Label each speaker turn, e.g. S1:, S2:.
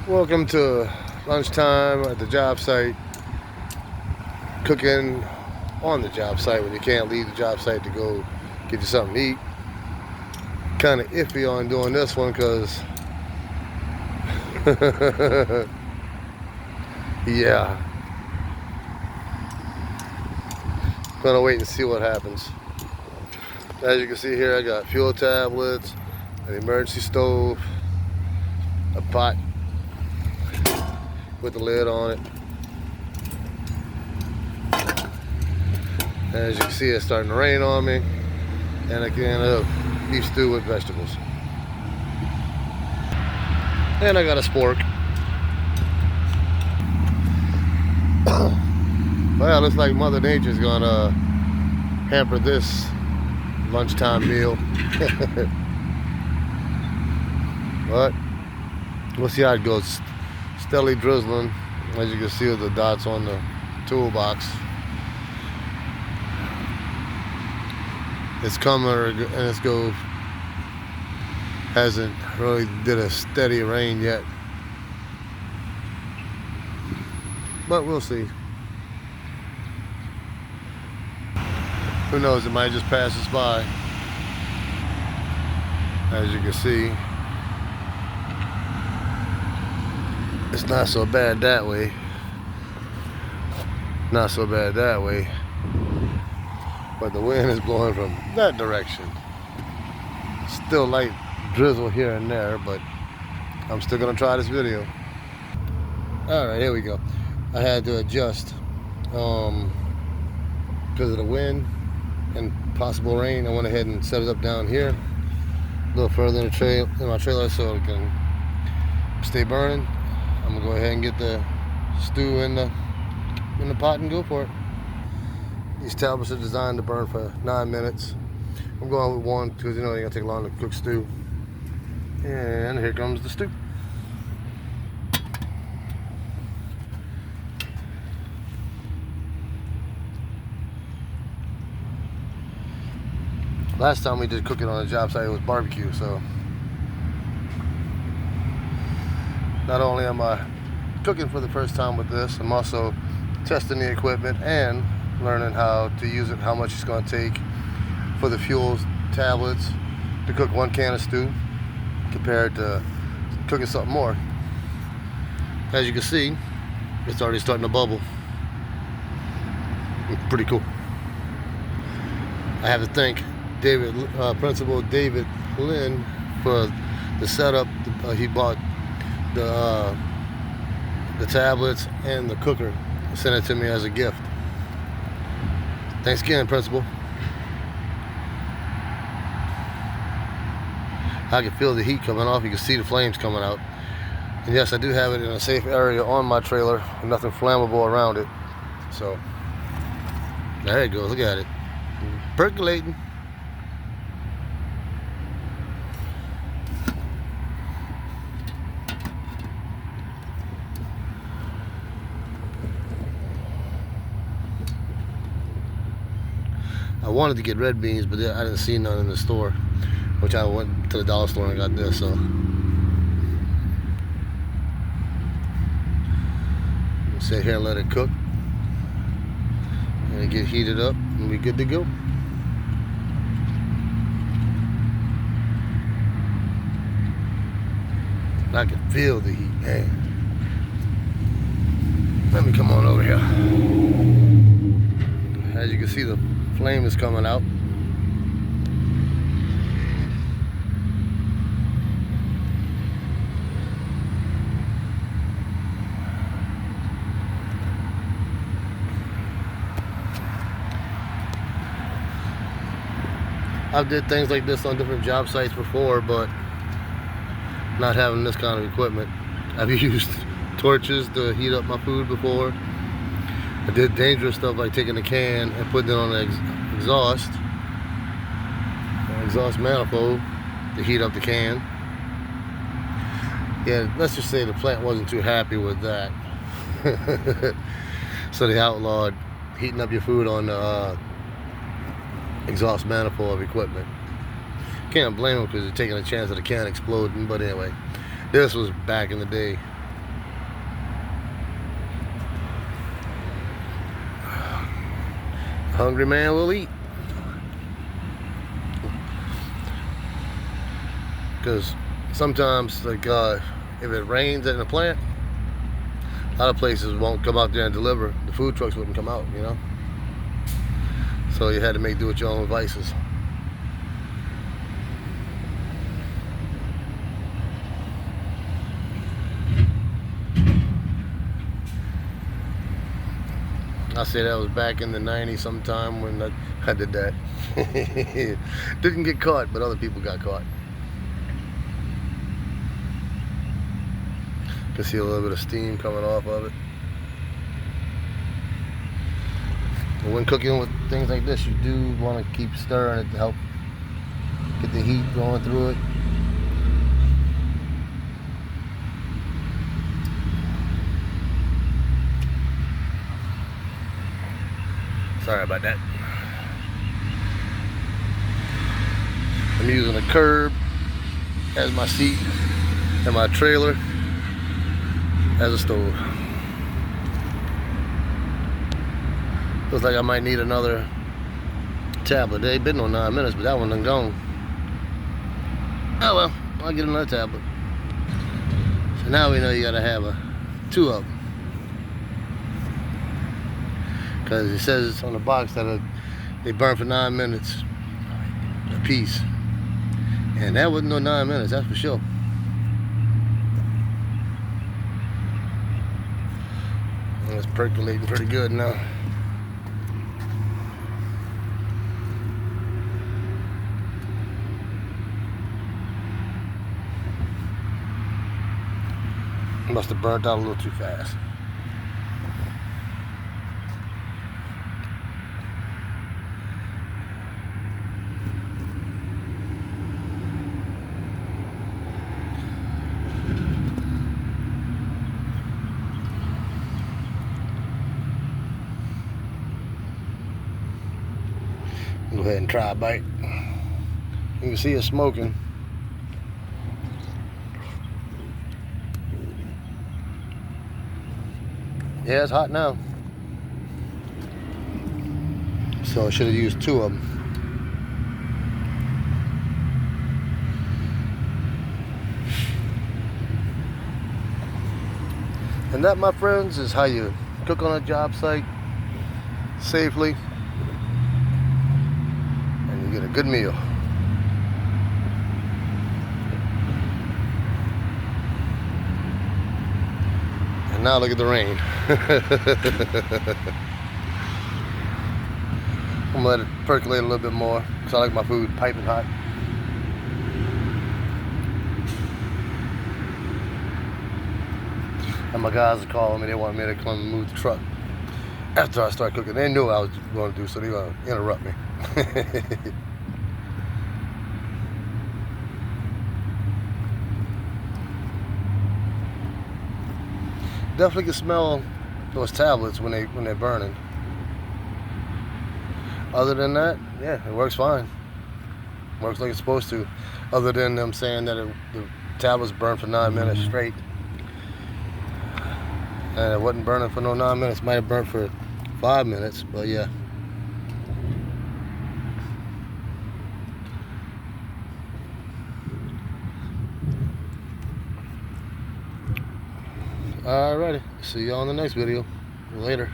S1: Welcome to lunchtime at the job site. Cooking on the job site when you can't leave the job site to go get you something to eat. Kind of iffy on doing this one because yeah, gonna wait and see what happens. As you can see here, I got fuel tablets, an emergency stove, a pot with the lid on it. As you can see, it's starting to rain on me, and a can of beef stew with vegetables. And I got a spork. Well, looks like Mother Nature's gonna hamper this lunchtime meal. But we'll see how it goes. Steadily drizzling, as you can see with the dots on the toolbox. It's coming and it's go. Hasn't really did a steady rain yet, but we'll see. Who knows? It might just pass us by. As you can see, it's not so bad that way. Not so bad that way. But the wind is blowing from that direction. Still light drizzle here and there, but I'm still gonna try this video. Alright, here we go. I had to adjust because of the wind and possible rain. I went ahead and set it up down here a little further in my trailer so it can stay burning. I'm gonna go ahead and get the stew in the pot and go for it. These tablets are designed to burn for 9 minutes. I'm going with one because you know they're gonna take long to cook stew. And here comes the stew. Last time we did cooking on a job site, it was barbecue, so not only am I cooking for the first time with this, I'm also testing the equipment and learning how to use it, how much it's going to take for the fuel tablets to cook 1 can of stew compared to cooking something more. As you can see, it's already starting to bubble. It's pretty cool. I have to thank Principal David Lynn for the setup. He bought the tablets and the cooker, sent it to me as a gift. Thanks again, Principal. I can feel the heat coming off. You can see the flames coming out. And yes, I do have it in a safe area on my trailer, with nothing flammable around it. So there it goes. Look at it, percolating. I wanted to get red beans, but I didn't see none in the store, which I went to the dollar store and got this. So we'll sit here and let it cook and get heated up and we're good to go. I can feel the heat, man. Let me come on over here. As you can see, the flame is coming out. I've did things like this on different job sites before, but not having this kind of equipment. I've used torches to heat up my food before. I did dangerous stuff like taking a can and putting it on an exhaust manifold to heat up the can. Yeah, let's just say the plant wasn't too happy with that. So they outlawed heating up your food on the exhaust manifold of equipment. Can't blame them because they're taking a chance of the can exploding, but anyway, this was back in the day. Hungry man will eat. Because sometimes, like, if it rains in the plant, a lot of places won't come out there and deliver. The food trucks wouldn't come out, you know? So you had to make do with your own vices. I say that was back in the 90s sometime when I did that. Didn't get caught, but other people got caught. Can see a little bit of steam coming off of it. But when cooking with things like this, you do want to keep stirring it to help get the heat going through it. Sorry about that. I'm using a curb as my seat and my trailer as a stove. Looks like I might need another tablet. They ain't been on 9 minutes, but that one done gone. Oh well, I'll get another tablet. So now we know you gotta have two of them. Because it says on the box that they burn for 9 minutes a piece. And that wasn't no 9 minutes, that's for sure. And it's percolating pretty good now. Must have burnt out a little too fast. Go ahead and try a bite. You can see it smoking. Yeah, it's hot now. So I should have used two of them. And that, my friends, is how you cook on a job site safely and you get a good meal. And now look at the rain. I'm gonna let it percolate a little bit more because I like my food piping hot. And my guys are calling me, they want me to come and move the truck after I start cooking. They knew what I was going to do, so they're going to interrupt me. Definitely can smell those tablets when they're burning. Other than that, yeah, it works fine. Works like it's supposed to. Other than them saying that the tablets burned for 9 minutes straight. And it wasn't burning for no 9 minutes. Might have burnt for 5 minutes, but yeah. Alrighty, see you on the next video. Later.